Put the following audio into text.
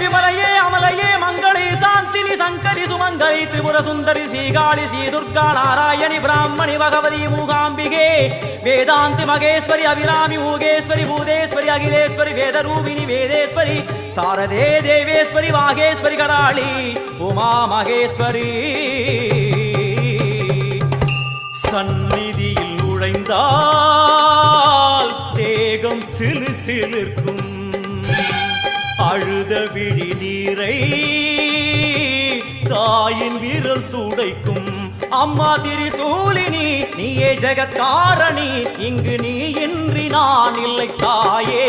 விமலையே அமலையே மங்களே சாந்தினி சங்கரி சுமங்கலி திரிபுர சுந்தரி ஸ்ரீகாளி ஸ்ரீ துர்கா நாராயணி பிராமணி பகவதி மூகாம்பிகே வேதாந்தி மகேஸ்வரி அபிராமி மூகேஸ்வரி பூதேஸ்வரி அகிலேஸ்வரி வேதரூபிணி வேதேஸ்வரி சாரதே தேவேஸ்வரி வாகேஸ்வரி கராளி உமா மகேஸ்வரி சந்நிதியில் நுழைந்தால் தேகம் சிலு சிலிர்க்கும் அழுத விழி நீரை தாயின் விரல் துடைக்கும் அம்மா திரிசூலினி நீயே ஜெகத்காரணி இங்கு நீ இன்றி நான் இல்லை தாயே